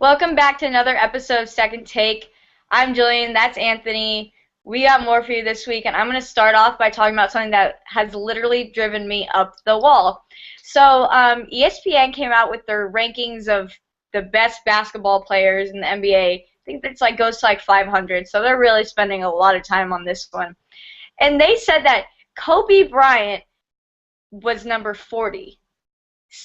Welcome back to another episode of Second Take. I'm Jillian, that's Anthony. We got more for you this week, and I'm going to start off by talking about something that has literally driven me up the wall. So ESPN came out with their rankings of the best basketball players in the NBA. I think it's goes to 500, so they're really spending a lot of time on this one. And they said that Kobe Bryant was number 40.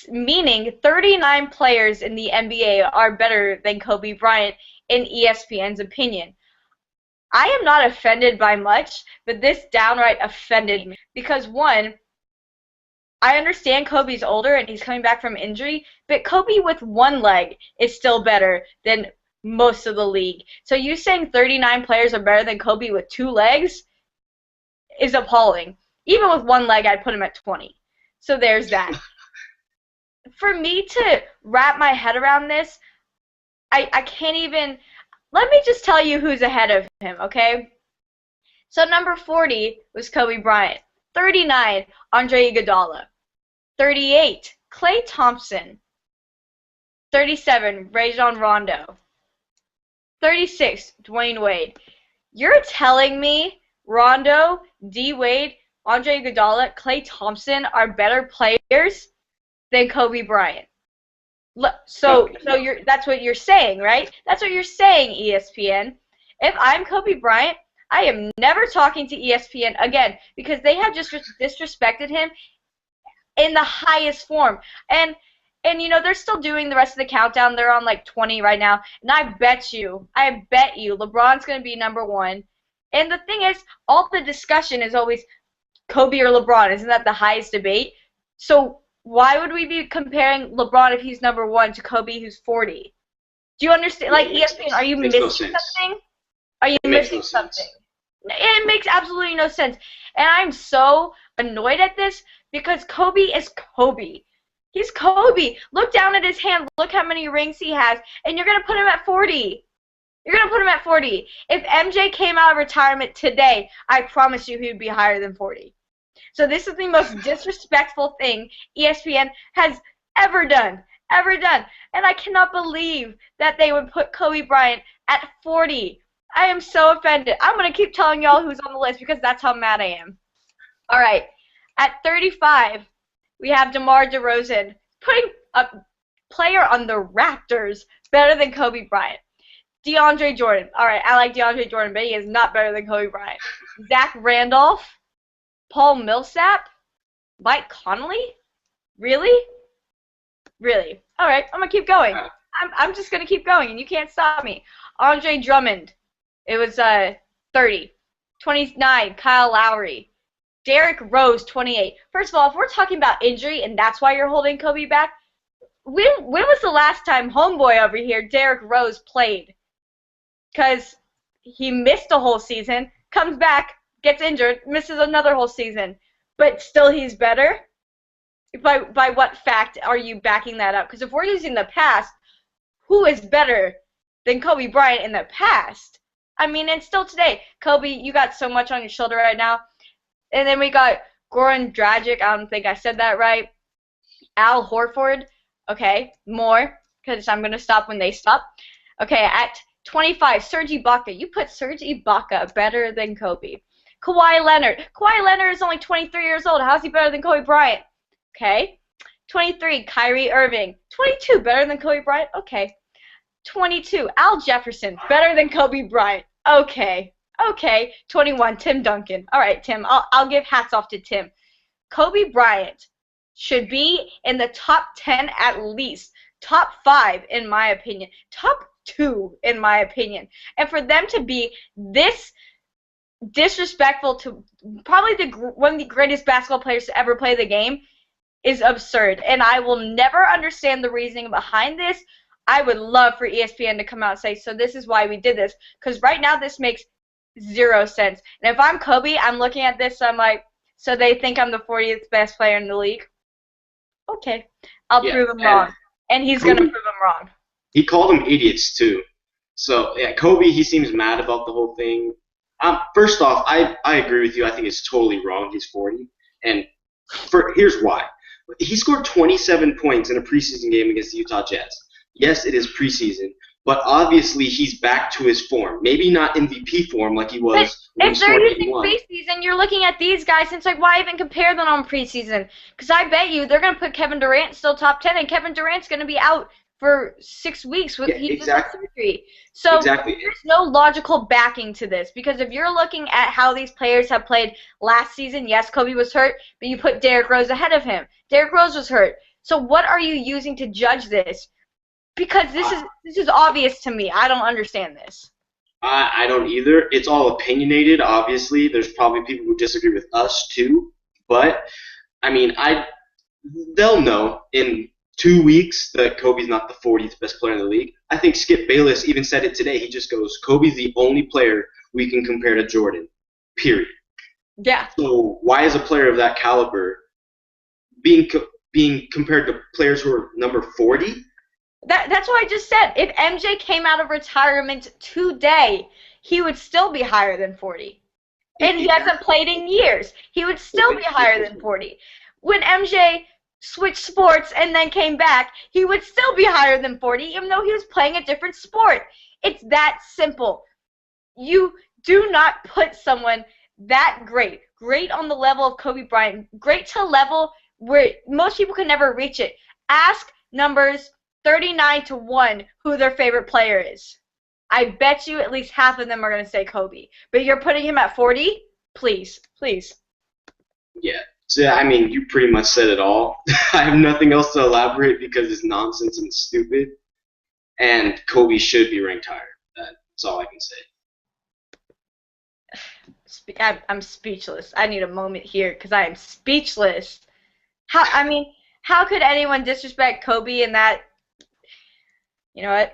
Meaning 39 players in the NBA are better than Kobe Bryant in ESPN's opinion. I am not offended by much, but this downright offended me. Because one, I understand Kobe's older and he's coming back from injury, but Kobe with one leg is still better than most of the league. So you saying 39 players are better than Kobe with two legs is appalling. Even with one leg, I'd put him at 20. So there's that. For me to wrap my head around this, I can't even. Let me just tell you who's ahead of him, okay? So number 40 was Kobe Bryant. 39, Andre Iguodala. 38, Klay Thompson. 37, Rajon Rondo. 36, Dwayne Wade. You're telling me Rondo, D. Wade, Andre Iguodala, Klay Thompson are better players than Kobe Bryant? That's what you're saying, right? That's what you're saying, ESPN. If I'm Kobe Bryant, I am never talking to ESPN again because they have just disrespected him in the highest form. And you know, they're still doing the rest of the countdown. They're on 20 right now. And I bet you, LeBron's going to be number 1. And the thing is, all the discussion is always Kobe or LeBron. Isn't that the highest debate? So why would we be comparing LeBron if he's number 1 to Kobe who's 40? Do you understand? ESPN, are you missing something? Are you missing something? It makes absolutely no sense. And I'm so annoyed at this because Kobe is Kobe. He's Kobe. Look down at his hand. Look how many rings he has. And you're going to put him at 40. You're going to put him at 40. If MJ came out of retirement today, I promise you he would be higher than 40. So this is the most disrespectful thing ESPN has ever done. And I cannot believe that they would put Kobe Bryant at 40. I am so offended. I'm going to keep telling y'all who's on the list because that's how mad I am. All right. At 35, we have DeMar DeRozan, putting a player on the Raptors better than Kobe Bryant. DeAndre Jordan. All right, I like DeAndre Jordan, but he is not better than Kobe Bryant. Zach Randolph. Paul Millsap? Mike Conley? Really? Really? All right, I'm going to keep going. I'm just going to keep going, and you can't stop me. Andre Drummond. It was 30. 29, Kyle Lowry. Derrick Rose, 28. First of all, if we're talking about injury and that's why you're holding Kobe back, when was the last time homeboy over here, Derrick Rose, played? Because he missed a whole season, comes back, gets injured, misses another whole season, but still he's better? By what fact are you backing that up? Because if we're using the past, who is better than Kobe Bryant in the past? I mean, and still today, Kobe, you got so much on your shoulder right now. And then we got Goran Dragic, I don't think I said that right. Al Horford, okay, more, because I'm going to stop when they stop. Okay, at 25, Serge Ibaka. You put Serge Ibaka better than Kobe. Kawhi Leonard. Kawhi Leonard is only 23 years old. How is he better than Kobe Bryant? Okay. 23, Kyrie Irving. 22, better than Kobe Bryant? Okay. 22, Al Jefferson. Better than Kobe Bryant. Okay. Okay. 21, Tim Duncan. All right, Tim. I'll give hats off to Tim. Kobe Bryant should be in the top 10 at least. Top 5, in my opinion. Top 2, in my opinion. And for them to be this disrespectful to probably one of the greatest basketball players to ever play the game is absurd. And I will never understand the reasoning behind this. I would love for ESPN to come out and say, so this is why we did this. Because right now this makes 0 sense. And if I'm Kobe, I'm looking at this, I'm like, so they think I'm the 40th best player in the league? Okay. I'll prove them wrong. And he's going to prove them wrong. He called them idiots, too. So, yeah, Kobe, he seems mad about the whole thing. First off, I agree with you. I think it's totally wrong. He's 40. And here's why. He scored 27 points in a preseason game against the Utah Jazz. Yes, it is preseason, but obviously he's back to his form. Maybe not MVP form like he But was when he if they're scored using 81. preseason, you're looking at these guys, and it's like, why even compare them on preseason? Because I bet you they're going to put Kevin Durant still top 10, and Kevin Durant's going to be out for 6 weeks with he just had surgery. So Exactly. there's no logical backing to this, because if you're looking at how these players have played last season, yes, Kobe was hurt, but you put Derrick Rose ahead of him. Derrick Rose was hurt. So what are you using to judge this? Because this is obvious to me. I don't understand this. I don't either. It's all opinionated, obviously. There's probably people who disagree with us too. But I mean, they'll know in 2 weeks that Kobe's not the 40th best player in the league. I think Skip Bayless even said it today. He just goes, Kobe's the only player we can compare to Jordan. Period. Yeah. So why is a player of that caliber being compared to players who are number 40? That's what I just said. If MJ came out of retirement today, he would still be higher than 40. And he hasn't played in years. He would still be higher than 40. When MJ switched sports and then came back, he would still be higher than 40, even though he was playing a different sport. It's that simple. You do not put someone that great on the level of Kobe Bryant, great to a level where most people can never reach it. Ask numbers 39 to 1 who their favorite player is. I bet you at least half of them are going to say Kobe. But you're putting him at 40? Please. Yeah. So, I mean, you pretty much said it all. I have nothing else to elaborate because it's nonsense and stupid. And Kobe should be ranked higher. That's all I can say. I'm speechless. I need a moment here because I am speechless. How could anyone disrespect Kobe in that? You know what?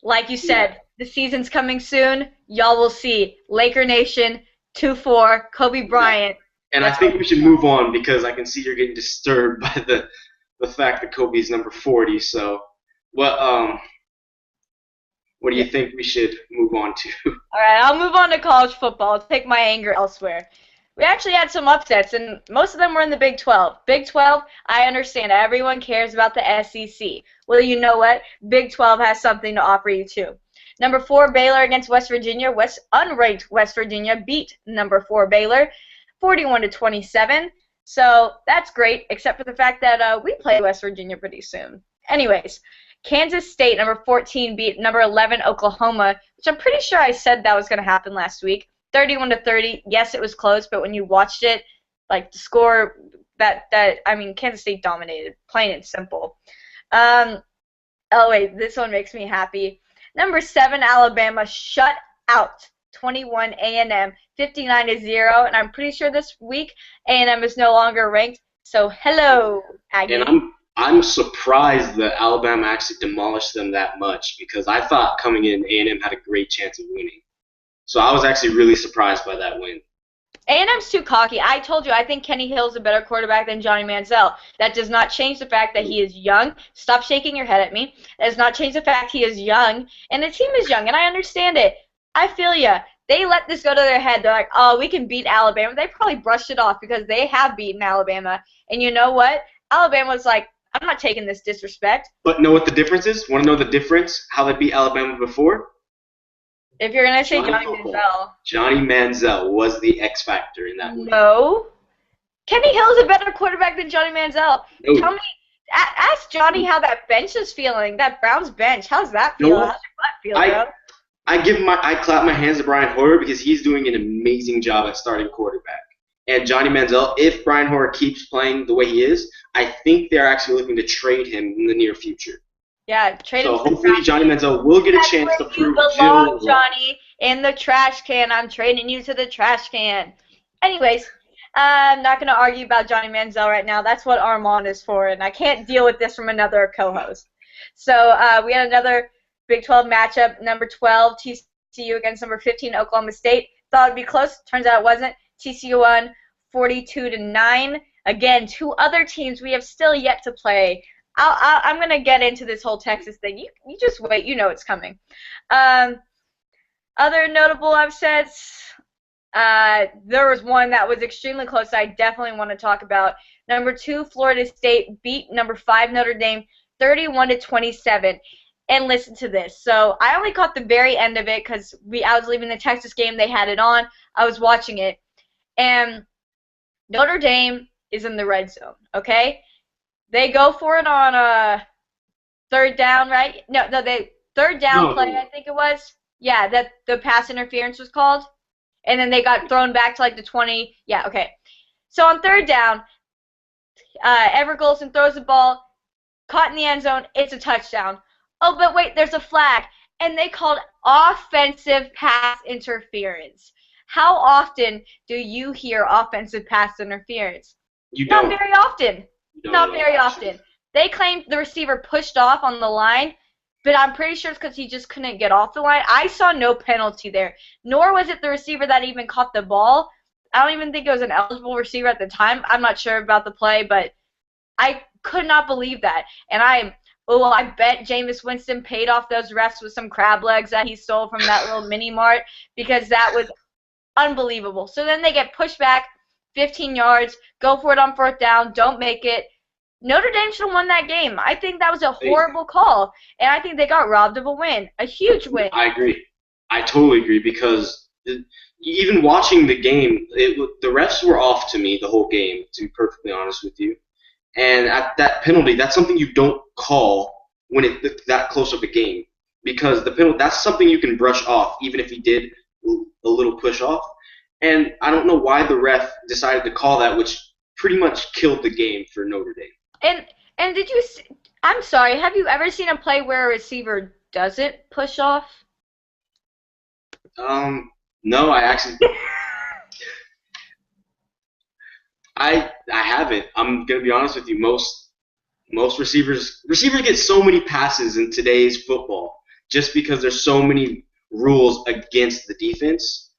Like you said, the season's coming soon. Y'all will see. Laker Nation 2-4, Kobe Bryant. And I think we should move on because I can see you're getting disturbed by the fact that Kobe's number 40. So, what do you think we should move on to? All right, I'll move on to college football. I'll take my anger elsewhere. We actually had some upsets, and most of them were in the Big 12. Big 12, I understand. Everyone cares about the SEC. Well, you know what? Big 12 has something to offer you, too. Number 4, Baylor against West Virginia. Unranked West Virginia beat number 4 Baylor 41-27. So that's great, except for the fact that we play West Virginia pretty soon. Anyways, Kansas State, number 14, beat number 11 Oklahoma, which I'm pretty sure I said that was going to happen last week. 31-30. Yes, it was close, but when you watched it, like the score, Kansas State dominated, plain and simple. Oh wait, this one makes me happy. Number 7 Alabama shut out 21 A&M, 59-0, and I'm pretty sure this week A&M is no longer ranked. So hello, Aggie. And I'm surprised that Alabama actually demolished them that much because I thought coming in A&M had a great chance of winning. So I was actually really surprised by that win. A&M's too cocky. I told you, I think Kenny Hill's a better quarterback than Johnny Manziel. That does not change the fact that he is young. Stop shaking your head at me. That does not change the fact he is young, and the team is young, and I understand it. I feel ya. They let this go to their head. They're like, oh, we can beat Alabama. They probably brushed it off because they have beaten Alabama. And you know what? Alabama's like, I'm not taking this disrespect. But know what the difference is? Want to know the difference? How they beat Alabama before? If you're going to say Johnny Manziel. Johnny Manziel was the X factor in that win. No. Kenny Hill's a better quarterback than Johnny Manziel. No. Tell me, ask Johnny how that bench is feeling, that Browns bench. How's that feel? No. How's your butt feel, bro? I clap my hands to Brian Hoyer because he's doing an amazing job at starting quarterback. And Johnny Manziel, if Brian Hoyer keeps playing the way he is, I think they're actually looking to trade him in the near future. Yeah, trade him. So hopefully Johnny Manziel will get a chance to prove Jill wrong. Johnny, in the trash can. I'm trading you to the trash can. Anyways, I'm not going to argue about Johnny Manziel right now. That's what Armand is for, and I can't deal with this from another co-host. So we had another Big 12 matchup, number 12, TCU against number 15, Oklahoma State. Thought it would be close. Turns out it wasn't. TCU won 42-9. Again, 2 other teams we have still yet to play. I'm going to get into this whole Texas thing. You just wait. You know it's coming. Other notable upsets, there was one that was extremely close I definitely want to talk about. Number 2, Florida State beat number 5, Notre Dame, 31-27. and listen to this. So I only caught the very end of it because I was leaving the Texas game. They had it on. I was watching it. And Notre Dame is in the red zone, okay? They go for it on a third down, right? No, they third down play, I think it was. Yeah, that the pass interference was called. And then they got thrown back to like the 20. Yeah, okay. So on third down, Everett Golson throws the ball, caught in the end zone. It's a touchdown. Oh, but wait, there's a flag. And they called offensive pass interference. How often do you hear offensive pass interference? You don't. Not very often. Not very often. They claimed the receiver pushed off on the line, but I'm pretty sure it's because he just couldn't get off the line. I saw no penalty there, nor was it the receiver that even caught the ball. I don't even think it was an eligible receiver at the time. I'm not sure about the play, but I could not believe that. And I bet Jameis Winston paid off those refs with some crab legs that he stole from that little mini mart because that was unbelievable. So then they get pushed back 15 yards, go for it on fourth down, don't make it. Notre Dame should have won that game. I think that was a horrible call, and I think they got robbed of a win, a huge win. I agree. I totally agree because even watching the game, the refs were off to me the whole game, to be perfectly honest with you. And at that penalty, that's something you don't call when it's that close of a game because the penalty, that's something you can brush off even if he did a little push off. And I don't know why the ref decided to call that, which pretty much killed the game for Notre Dame. And did you? I'm sorry. Have you ever seen a play where a receiver doesn't push off? No, I actually. I haven't. I'm gonna be honest with you. Most receivers get so many passes in today's football just because there's so many rules against the defense.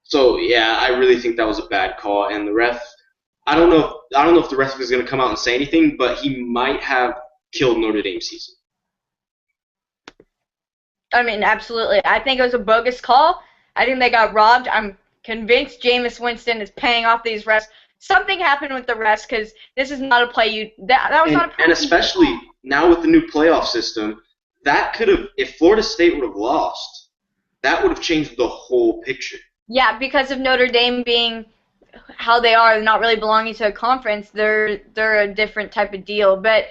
So yeah, I really think that was a bad call, and the ref. I don't know if the ref is going to come out and say anything, but he might have killed Notre Dame's season. I mean, absolutely. I think it was a bogus call. I think they got robbed. I'm convinced Jameis Winston is paying off these refs. Something happened with the refs because this is not a play that was not a play. And especially now with the new playoff system, that could have, if Florida State would have lost, that would have changed the whole picture. Yeah, because of Notre Dame being how they are, not really belonging to a conference, they're a different type of deal. But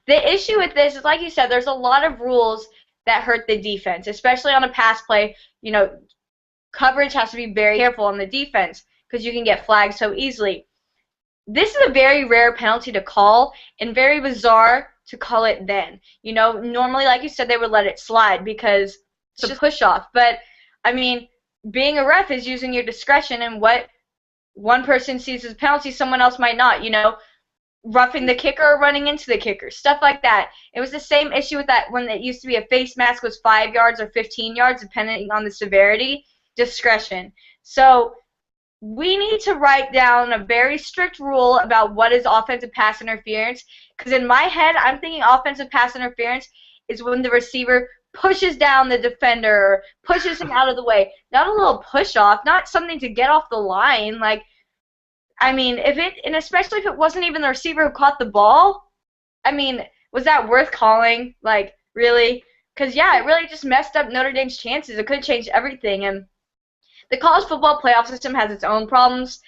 the issue with this is, like you said, there's a lot of rules that hurt the defense, especially on a pass play. You know, coverage has to be very careful on the defense because you can get flagged so easily. This is a very rare penalty to call and very bizarre to call it then. You know, normally, like you said, they would let it slide because it's just push off. But, I mean, being a ref is using your discretion, and what one person sees as a penalty, someone else might not, you know, roughing the kicker or running into the kicker, stuff like that. It was the same issue with that when it used to be a face mask was 5 yards or 15 yards, depending on the severity, discretion. So we need to write down a very strict rule about what is offensive pass interference, because in my head, I'm thinking offensive pass interference is when the receiver pushes down the defender or pushes him out of the way. Not a little push off, not something to get off the line. Like, I mean, and especially if it wasn't even the receiver who caught the ball, I mean, was that worth calling? Like, really? Because, yeah, it really just messed up Notre Dame's chances. It could have changed everything. And the college football playoff system has its own problems,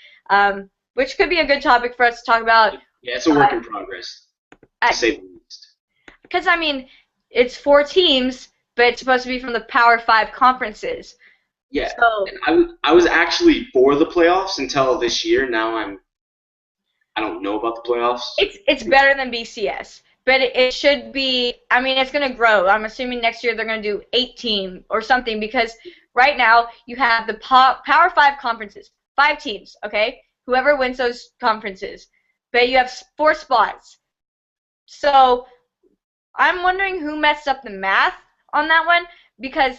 which could be a good topic for us to talk about. Yeah, it's a work in progress, to say the least. Because, I mean, it's 4 teams, but it's supposed to be from the Power 5 conferences. Yeah, so, and I was actually for the playoffs until this year. Now I don't know about the playoffs. It's better than BCS, but it should be. I mean, it's going to grow. I'm assuming next year they're going to do 18 or something, because right now you have the Power 5 conferences, 5 teams. Okay, whoever wins those conferences, but you have 4 spots. So I'm wondering who messed up the math on that one, because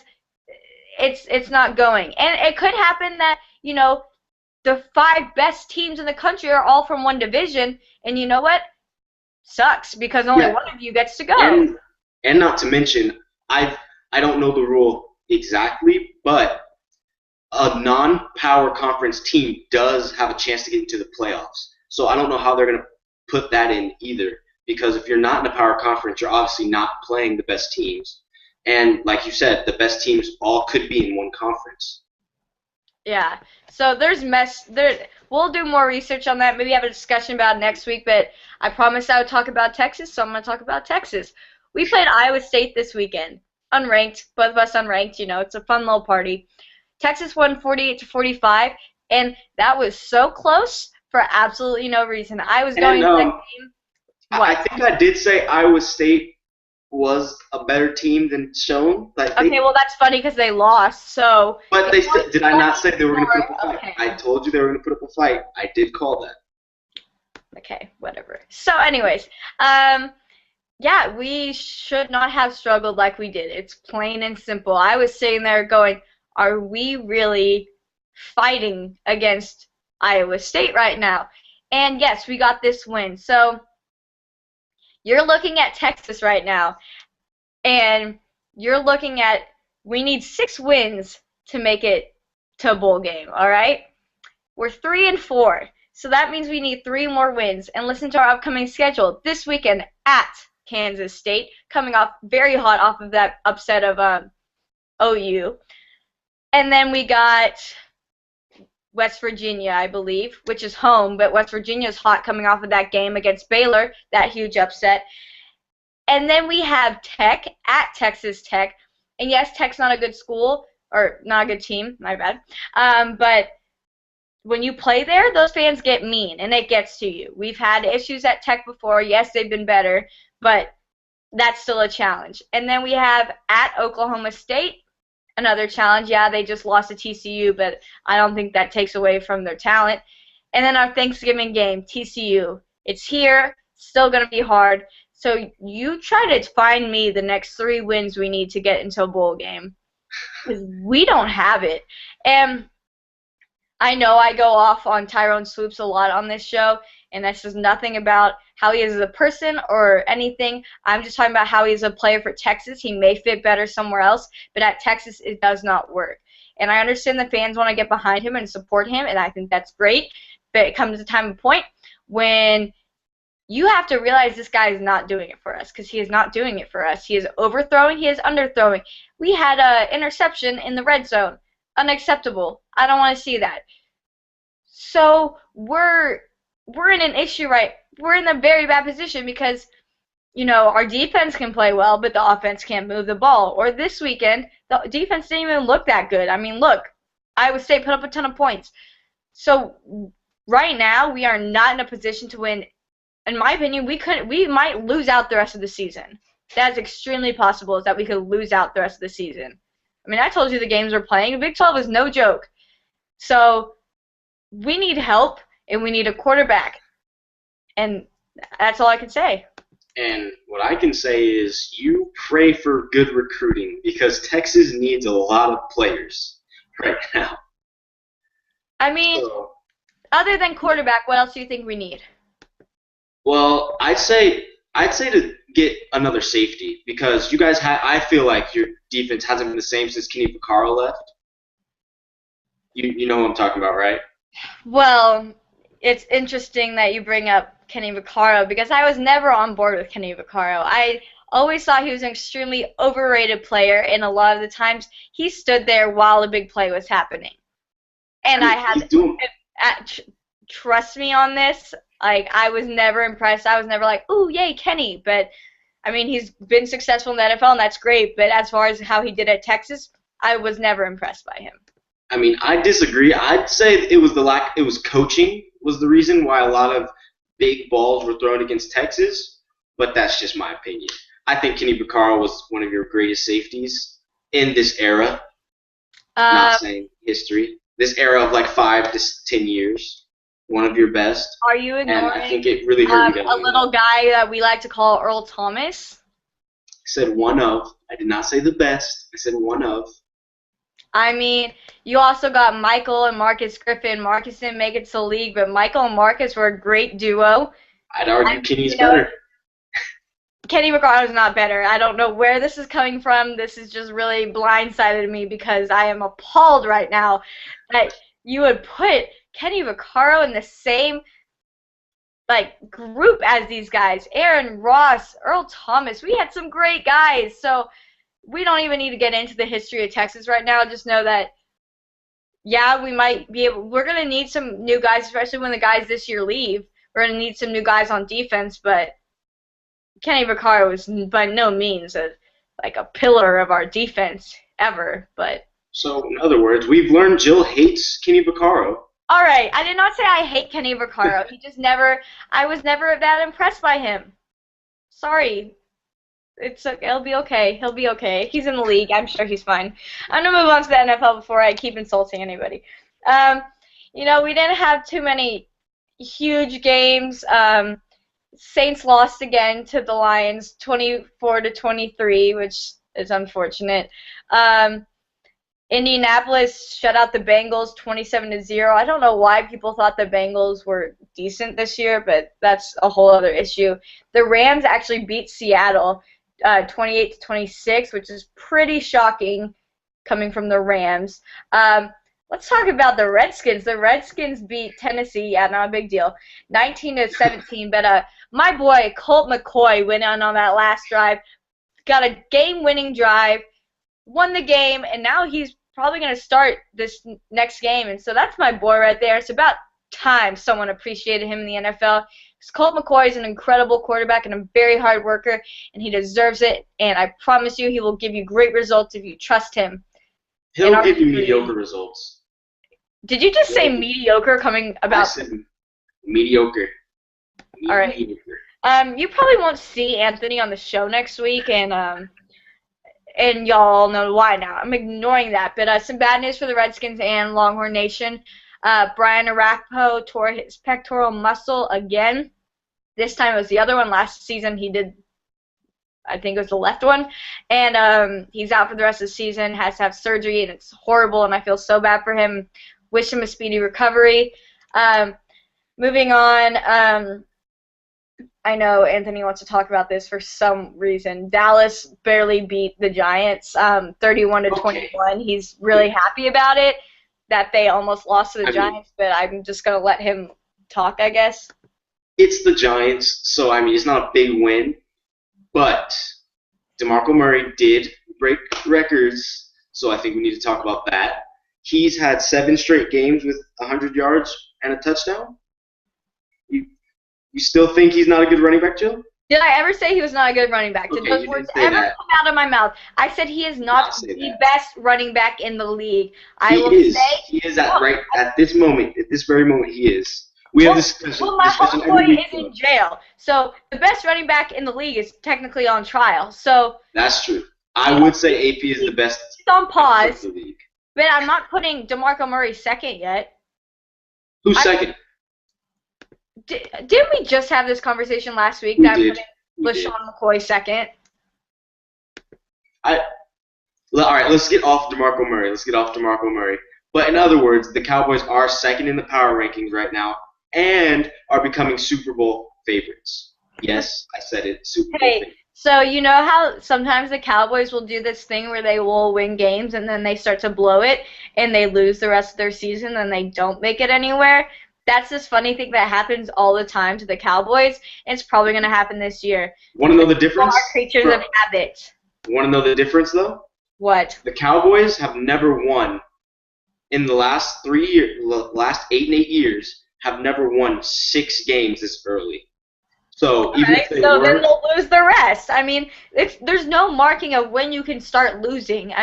it's not going. And it could happen that, you know, the 5 best teams in the country are all from one division, and you know what? Sucks, because only one of you gets to go. And not to mention, I don't know the rule exactly, but a non-power conference team does have a chance to get into the playoffs. So I don't know how they're going to put that in either, because if you're not in a power conference, you're obviously not playing the best teams. And like you said, the best teams all could be in one conference. Yeah. So there's there. We'll do more research on that. Maybe have a discussion about it next week. But I promised I would talk about Texas, so I'm gonna talk about Texas. We played Iowa State this weekend, unranked. Both of us unranked. It's a fun little party. Texas won 48-45, and that was so close for absolutely no reason. I was going to that game. I think I did say Iowa State was a better team than shown. Okay, well that's funny because they lost. So. But did I not say they were going to put up a fight? Okay. I told you they were going to put up a fight. I did call that. Okay, whatever. So, anyways, yeah, we should not have struggled like we did. It's plain and simple. I was sitting there going, are we really fighting against Iowa State right now? And yes, we got this win. So you're looking at Texas right now, and you're looking at we need 6 wins to make it to a bowl game, all right? We're 3-4, so that means we need 3 more wins. And listen to our upcoming schedule. This weekend at Kansas State, coming off very hot off of that upset of OU. And then we got West Virginia, I believe, which is home, but West Virginia is hot coming off of that game against Baylor, that huge upset. And then we have Tech at Texas Tech. And yes, Tech's not a good school, or not a good team, my bad. But when you play there, those fans get mean, and it gets to you. We've had issues at Tech before. Yes, they've been better, but that's still a challenge. And then we have at Oklahoma State, another challenge. Yeah, they just lost to TCU, but I don't think that takes away from their talent. And then our Thanksgiving game, TCU. It's here, still going to be hard. So you try to find me the next 3 wins we need to get into a bowl game, because we don't have it. And I know I go off on Tyrone Swoops a lot on this show, and that's just nothing about how he is as a person or anything. I'm just talking about how he is a player for Texas. He may fit better somewhere else, but at Texas it does not work. And I understand the fans want to get behind him and support him, and I think that's great. But it comes to a time and point when you have to realize this guy is not doing it for us, because he is not doing it for us. He is overthrowing. He is underthrowing. We had an interception in the red zone. Unacceptable. I don't want to see that. So we're in an issue, right? We're in a very bad position because, our defense can play well, but the offense can't move the ball. Or this weekend, the defense didn't even look that good. I mean, look, Iowa State put up a ton of points. So right now, we are not in a position to win. In my opinion, we might lose out the rest of the season. That is extremely possible, is that we could lose out the rest of the season. I mean, I told you the games we're playing. The Big 12 is no joke. So we need help, and we need a quarterback. And that's all I can say. And what I can say is you pray for good recruiting, because Texas needs a lot of players right now. I mean, other than quarterback, what else do you think we need? Well, I'd say to get another safety, because you guys I feel like your defense hasn't been the same since Kenny Vaccaro left. You know what I'm talking about, right? Well, it's interesting that you bring up Kenny Vaccaro, because I was never on board with Kenny Vaccaro. I always thought he was an extremely overrated player, and a lot of the times he stood there while a big play was happening. And trust me on this, like, I was never impressed. I was never like, ooh, yay, Kenny. But, I mean, he's been successful in the NFL, and that's great. But as far as how he did at Texas, I was never impressed by him. I mean, I disagree. I'd say it was coaching was the reason why a lot of big balls were thrown against Texas, but that's just my opinion. I think Kenny Vaccaro was one of your greatest safeties in this era. Not saying history. This era of like 5 to 10 years. One of your best. Are you ignoring and I think it really hurt you guys. A little guy that we like to call Earl Thomas? I said one of. I did not say the best. I said one of. I mean, you also got Michael and Marcus Griffin. Marcus didn't make it to the league, but Michael and Marcus were a great duo. I'd argue Kenny's better. Kenny Vaccaro is not better. I don't know where this is coming from. This is just really blindsided me, because I am appalled right now that you would put Kenny Vaccaro in the same group as these guys. Aaron Ross, Earl Thomas. We had some great guys. So we don't even need to get into the history of Texas right now. Just know that, yeah, we might be able. We're gonna need some new guys, especially when the guys this year leave. We're gonna need some new guys on defense, but Kenny Vaccaro was by no means like a pillar of our defense ever. But So, in other words, we've learned Jill hates Kenny Vaccaro. all right, I did not say I hate Kenny Vaccaro. He just never. I was never that impressed by him. Sorry. It'll be okay. He'll be okay. He's in the league. I'm sure he's fine. I'm gonna move on to the NFL before I keep insulting anybody. We didn't have too many huge games. Saints lost again to the Lions, 24-23, which is unfortunate. Indianapolis shut out the Bengals, 27-0. I don't know why people thought the Bengals were decent this year, but that's a whole other issue. The Rams actually beat Seattle, 28-26, which is pretty shocking coming from the Rams. Let's talk about the Redskins. The Redskins beat Tennessee. Yeah, not a big deal, 19-17. But my boy Colt McCoy went on that last drive, got a game-winning drive, won the game, and now he's probably going to start this next game. And so that's my boy right there. It's about time someone appreciated him in the NFL. Because Colt McCoy is an incredible quarterback and a very hard worker, and he deserves it. And I promise you he will give you great results if you trust him. He'll give you mediocre results. Did you just say mediocre coming about? I said mediocre. All right. You probably won't see Anthony on the show next week, and y'all know why now. I'm ignoring that. But some bad news for the Redskins and Longhorn Nation. Brian Orakpo tore his pectoral muscle again. This time it was the other one. Last season he did, I think it was the left one. And he's out for the rest of the season, has to have surgery, and it's horrible, and I feel so bad for him. Wish him a speedy recovery. Moving on, I know Anthony wants to talk about this for some reason. Dallas barely beat the Giants, 31-21. Okay. He's really happy about it, that they almost lost to the Giants, but I'm just going to let him talk, I guess. It's the Giants, so, it's not a big win. But DeMarco Murray did break records, so I think we need to talk about that. He's had 7 straight games with 100 yards and a touchdown. You still think he's not a good running back, Jill? Did I ever say he was not a good running back? Did those words ever come out of my mouth? I said he is not the best running back in the league. He is at this moment, at this very moment, he is. We have this discussion. Well, my homeboy is in jail, so the best running back in the league is technically on trial. So that's true. I would say AP is the best. He's on pause, but I'm not putting DeMarco Murray second yet. Who's second? Didn't we just have this conversation last week that I'm putting LaShawn McCoy second? All right, let's get off DeMarco Murray. But in other words, the Cowboys are second in the power rankings right now and are becoming Super Bowl favorites. Yes, I said it. Super Bowl favorites. So you know how sometimes the Cowboys will do this thing where they will win games and then they start to blow it and they lose the rest of their season and they don't make it anywhere? That's this funny thing that happens all the time to the Cowboys, and it's probably going to happen this year. Want to know the difference? We are creatures of habit. Want to know the difference, though? What? The Cowboys have never won in the last 8 and 8 years, have never won 6 games this early. So even if they then they'll lose the rest. There's no marking of when you can start losing.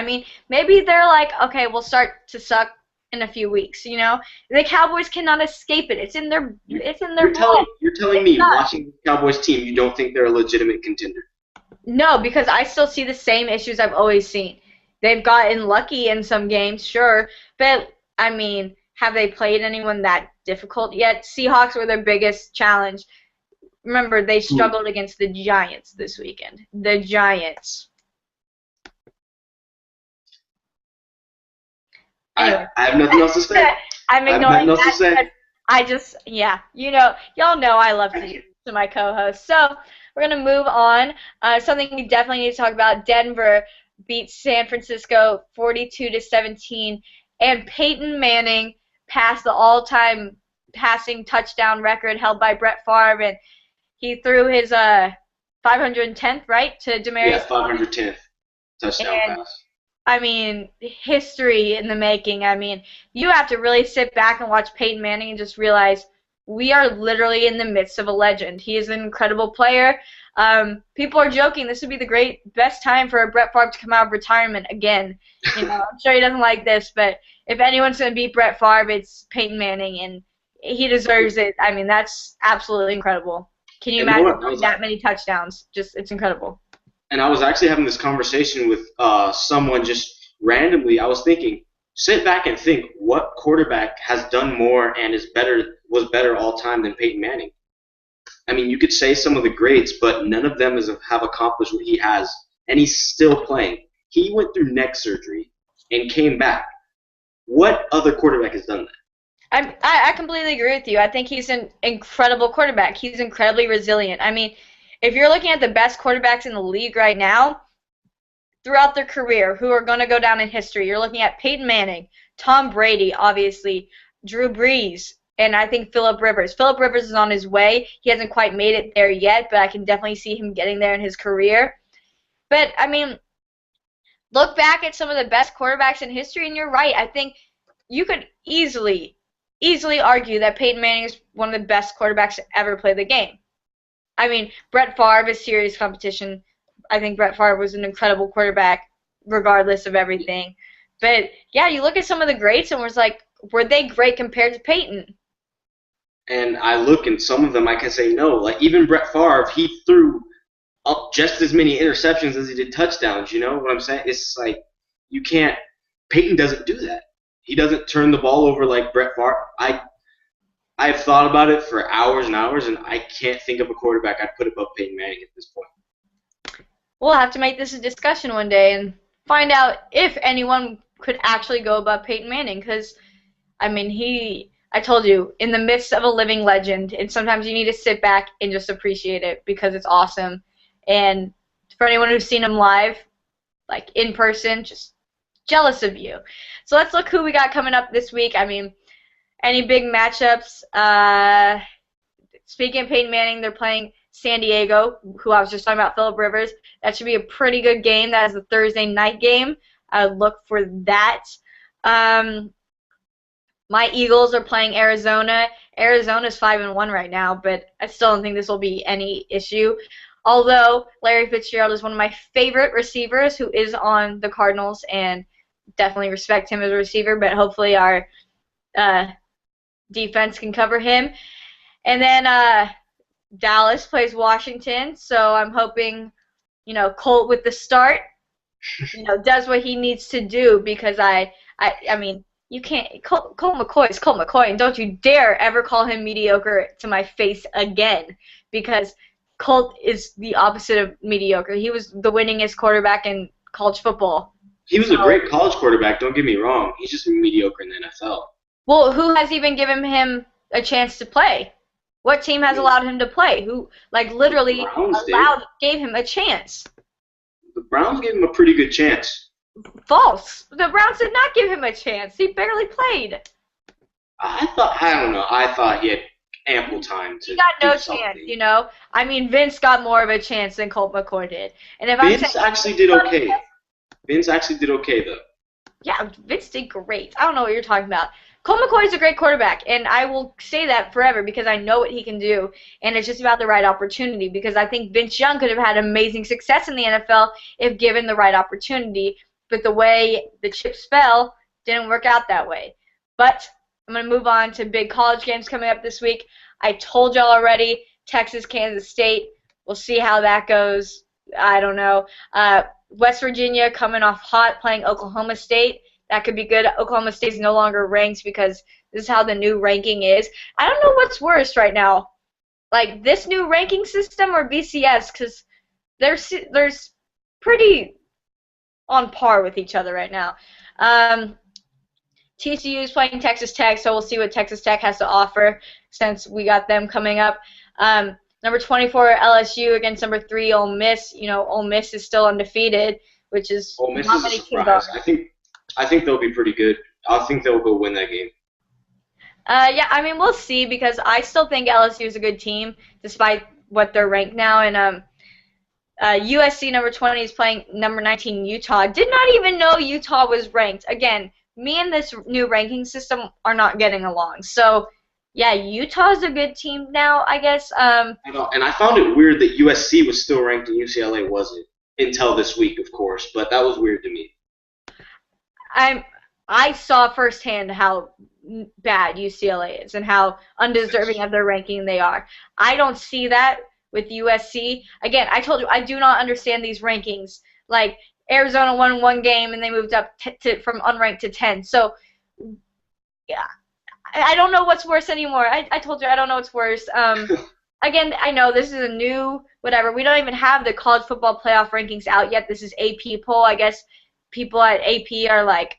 Maybe they're like, okay, we'll start to suck in a few weeks. The Cowboys cannot escape it. It's in their blood. You're telling me watching the Cowboys team, you don't think they're a legitimate contender? No, because I still see the same issues I've always seen. They've gotten lucky in some games, sure, but have they played anyone that difficult yet? Seahawks were their biggest challenge. Remember, they struggled against the Giants this weekend. The Giants. Anyway. I have nothing else to say. I'm ignoring that. Y'all know I love to my co-host. So we're going to move on. Something we definitely need to talk about. Denver beat San Francisco 42-17, and Peyton Manning passed the all-time passing touchdown record held by Brett Favre, and he threw his 510th, right, to Demaryius. Yeah, 510th. touchdown And pass. I mean, history in the making. I mean, you have to really sit back and watch Peyton Manning and just realize we are literally in the midst of a legend. He is an incredible player. People are joking this would be the best time for Brett Favre to come out of retirement again. I'm sure he doesn't like this, but if anyone's going to beat Brett Favre, it's Peyton Manning, and he deserves it. I mean, that's absolutely incredible. Can you And you know imagine what? that many touchdowns? It's incredible. And I was actually having this conversation with someone just randomly. I was thinking, sit back and think, what quarterback has done more and was better all time than Peyton Manning? I mean, you could say some of the greats, but none of them have accomplished what he has, and he's still playing. He went through neck surgery and came back. What other quarterback has done that? I completely agree with you. I think he's an incredible quarterback. He's incredibly resilient. I mean, if you're looking at the best quarterbacks in the league right now, throughout their career, who are going to go down in history, you're looking at Peyton Manning, Tom Brady, obviously, Drew Brees, and I think Phillip Rivers. Phillip Rivers is on his way. He hasn't quite made it there yet, but I can definitely see him getting there in his career. But, I mean, look back at some of the best quarterbacks in history, and you're right. I think you could easily argue that Peyton Manning is one of the best quarterbacks to ever play the game. I mean, Brett Favre is serious competition. I think Brett Favre was an incredible quarterback, regardless of everything. But, yeah, you look at some of the greats and was like, were they great compared to Peyton? And I look, and some of them I can say no. Like, even Brett Favre, he threw up just as many interceptions as he did touchdowns. You know what I'm saying? It's like, you can't – Peyton doesn't do that. He doesn't turn the ball over like Brett Favre. I've thought about it for hours and hours, and I can't think of a quarterback I'd put above Peyton Manning at this point. We'll have to make this a discussion one day and find out if anyone could actually go above Peyton Manning. Because, I mean, I told you, in the midst of a living legend, and sometimes you need to sit back and just appreciate it because it's awesome. And for anyone who's seen him live, like in person, just jealous of you. So let's look who we got coming up this week. I mean, any big matchups? Speaking of Peyton Manning, they're playing San Diego, who I was just talking about, Phillip Rivers. That should be a pretty good game. That is a Thursday night game. I would look for that. My Eagles are playing Arizona. Arizona's 5-1 right now, but I still don't think this will be any issue. Although Larry Fitzgerald is one of my favorite receivers who is on the Cardinals, and definitely respect him as a receiver, but hopefully our defense can cover him. And then Dallas plays Washington, so I'm hoping, Colt with the start, does what he needs to do because I mean, you can't Colt McCoy is Colt McCoy, and don't you dare ever call him mediocre to my face again because Colt is the opposite of mediocre. He was the winningest quarterback in college football. He was a great college quarterback, don't get me wrong. He's just mediocre in the NFL. Well, who has even given him a chance to play? What team has allowed him to play? Who, literally gave him a chance? The Browns gave him a pretty good chance. False. The Browns did not give him a chance. He barely played. I don't know. I thought he had ample time to. He got no something. chance, I mean, Vince got more of a chance than Colt McCoy did. And if Vince actually did okay. Vince actually did okay, though. Yeah, Vince did great. I don't know what you're talking about. Colt McCoy is a great quarterback, and I will say that forever because I know what he can do, and it's just about the right opportunity because I think Vince Young could have had amazing success in the NFL if given the right opportunity, but the way the chips fell didn't work out that way. But I'm going to move on to big college games coming up this week. I told y'all already, Texas, Kansas State. We'll see how that goes. I don't know. West Virginia coming off hot playing Oklahoma State. That could be good. Oklahoma State's no longer ranked because this is how the new ranking is. I don't know what's worse right now, like this new ranking system or BCS, because they're pretty on par with each other right now. TCU is playing Texas Tech, so we'll see what Texas Tech has to offer since we got them coming up. Number 24, LSU against number 3, Ole Miss. Ole Miss is still undefeated, which is Ole Miss is a surprise. I think they'll be pretty good. I think they'll go win that game. Yeah, I mean, we'll see because I still think LSU is a good team despite what they're ranked now. And USC number 20 is playing number 19 Utah. Did not even know Utah was ranked. Again, me and this new ranking system are not getting along. So, yeah, Utah's a good team now, I guess. I know, and I found it weird that USC was still ranked and UCLA wasn't until this week, of course. But that was weird to me. I saw firsthand how bad UCLA is and how undeserving of their ranking they are. I don't see that with USC. Again, I told you I do not understand these rankings. Like Arizona won one game and they moved up from unranked to 10. So yeah, I don't know what's worse anymore. I told you I don't know what's worse. Again, I know this is a new whatever. We don't even have the college football playoff rankings out yet. This is AP poll. I guess people at AP are like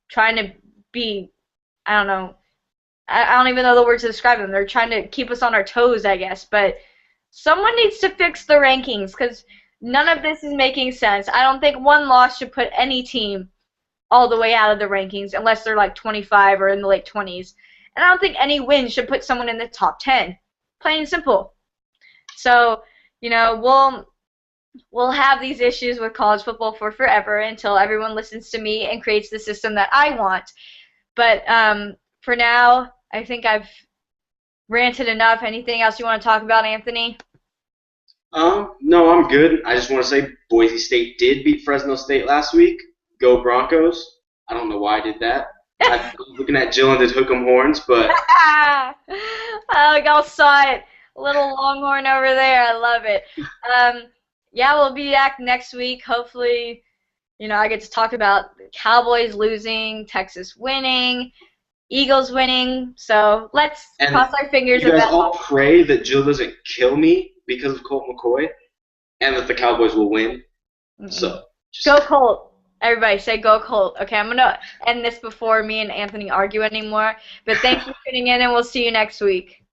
trying to be, I don't know. I don't even know the words to describe them. They're trying to keep us on our toes, I guess. But someone needs to fix the rankings because none of this is making sense. I don't think one loss should put any team all the way out of the rankings unless they're like 25 or in the late 20s. And I don't think any win should put someone in the top 10. Plain and simple. So, you know, we'll have these issues with college football for forever until everyone listens to me and creates the system that I want. But for now, I think I've ranted enough. Anything else you want to talk about, Anthony? No, I'm good. I just want to say Boise State did beat Fresno State last week. Go Broncos. I don't know why I did that. I was looking at Jill and did hook 'em horns, but Oh, y'all saw it. A little longhorn over there. I love it. Yeah, we'll be back next week. Hopefully, you know, I get to talk about the Cowboys losing, Texas winning, Eagles winning. So let's cross our fingers. You guys all pray that Jill doesn't kill me because of Colt McCoy and that the Cowboys will win. So go Colt. Everybody say go Colt. Okay, I'm going to end this before me and Anthony argue anymore. But thanks for tuning in, and we'll see you next week.